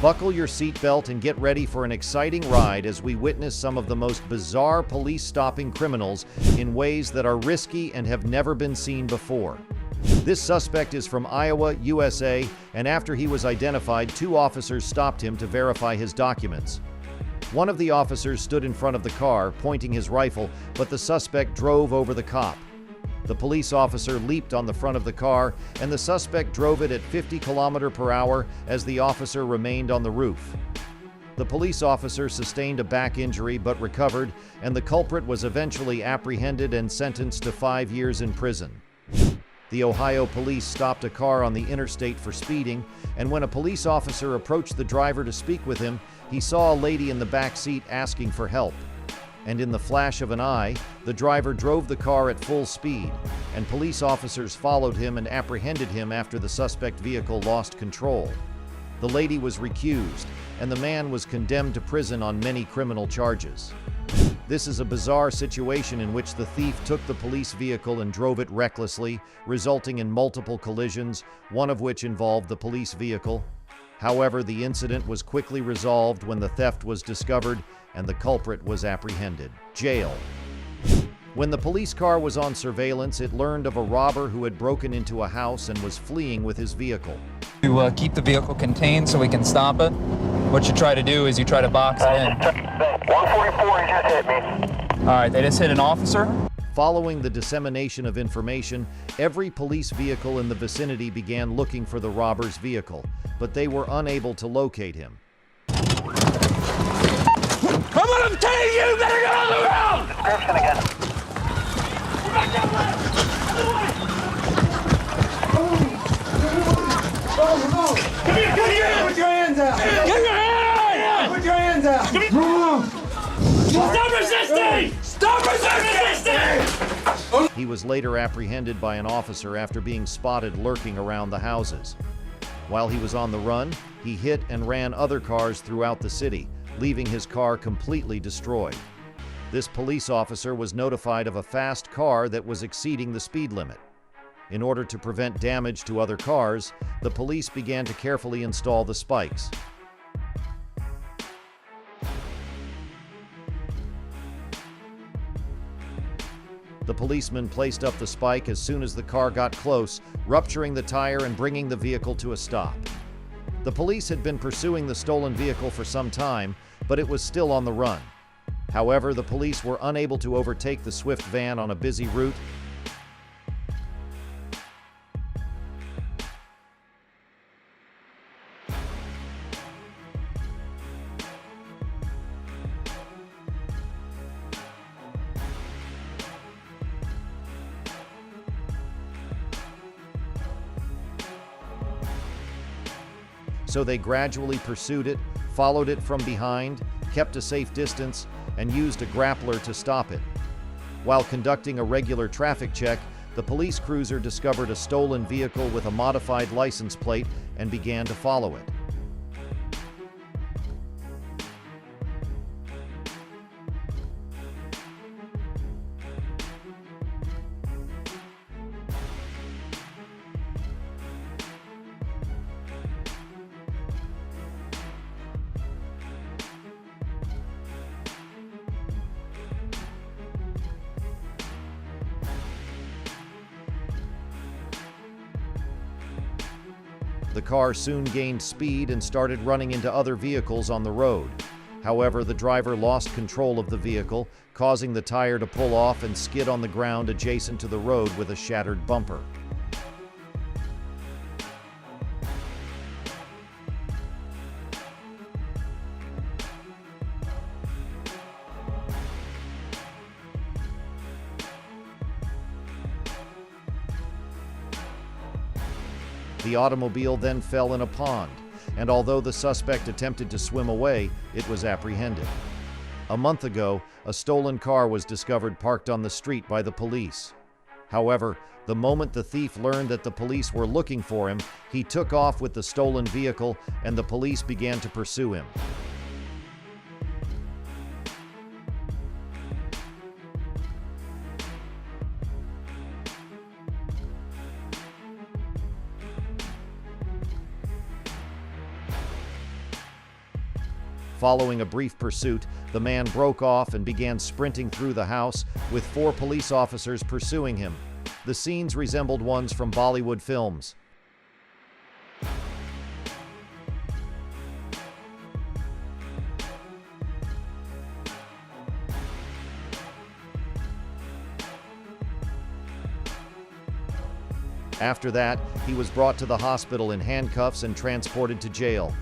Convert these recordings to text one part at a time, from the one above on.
Buckle your seatbelt and get ready for an exciting ride as we witness some of the most bizarre police stopping criminals in ways that are risky and have never been seen before. This suspect is from Iowa, USA, and after he was identified, 2 officers stopped him to verify his documents. One of the officers stood in front of the car, pointing his rifle, but the suspect drove over the cop. The police officer leaped on the front of the car, and the suspect drove it at 50 km/h as the officer remained on the roof. The police officer sustained a back injury but recovered, and the culprit was eventually apprehended and sentenced to 5 years in prison. The Ohio police stopped a car on the interstate for speeding, and when a police officer approached the driver to speak with him, he saw a lady in the back seat asking for help. And in the flash of an eye, the driver drove the car at full speed, and police officers followed him and apprehended him after the suspect vehicle lost control. The lady was recused, and the man was condemned to prison on many criminal charges. This is a bizarre situation in which the thief took the police vehicle and drove it recklessly, resulting in multiple collisions, one of which involved the police vehicle. However, the incident was quickly resolved when the theft was discovered and the culprit was apprehended. Jail. When the police car was on surveillance, it learned of a robber who had broken into a house and was fleeing with his vehicle. To keep the vehicle contained so we can stop it, what you try to do is you try to box it in. 144, he just hit me. All right, they just hit an officer. Following the dissemination of information, every police vehicle in the vicinity began looking for the robber's vehicle, but they were unable to locate him. I'm gonna tell you, you better get on the ground! Description again. Come here! Put your hands out! Get your hand! Put your hands out! Stop resisting! Stop resisting! He was later apprehended by an officer after being spotted lurking around the houses. While he was on the run, he hit and ran other cars throughout the city, leaving his car completely destroyed. This police officer was notified of a fast car that was exceeding the speed limit. In order to prevent damage to other cars, the police began to carefully install the spikes. The policeman placed up the spike as soon as the car got close, rupturing the tire and bringing the vehicle to a stop. The police had been pursuing the stolen vehicle for some time, but it was still on the run. However, the police were unable to overtake the swift van on a busy route. So they gradually pursued it, followed it from behind, kept a safe distance, and used a grappler to stop it. While conducting a regular traffic check, the police cruiser discovered a stolen vehicle with a modified license plate and began to follow it. The car soon gained speed and started running into other vehicles on the road. However, the driver lost control of the vehicle, causing the tire to pull off and skid on the ground adjacent to the road with a shattered bumper. The automobile then fell in a pond, and although the suspect attempted to swim away, it was apprehended. A month ago, a stolen car was discovered parked on the street by the police. However, the moment the thief learned that the police were looking for him, he took off with the stolen vehicle, and the police began to pursue him. Following a brief pursuit, the man broke off and began sprinting through the house, with 4 police officers pursuing him. The scenes resembled ones from Bollywood films. After that, he was brought to the hospital in handcuffs and transported to jail.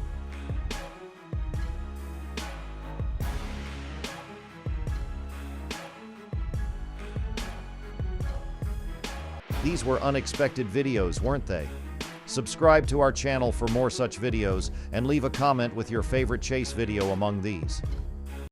These were unexpected videos, weren't they? Subscribe to our channel for more such videos and leave a comment with your favorite chase video among these.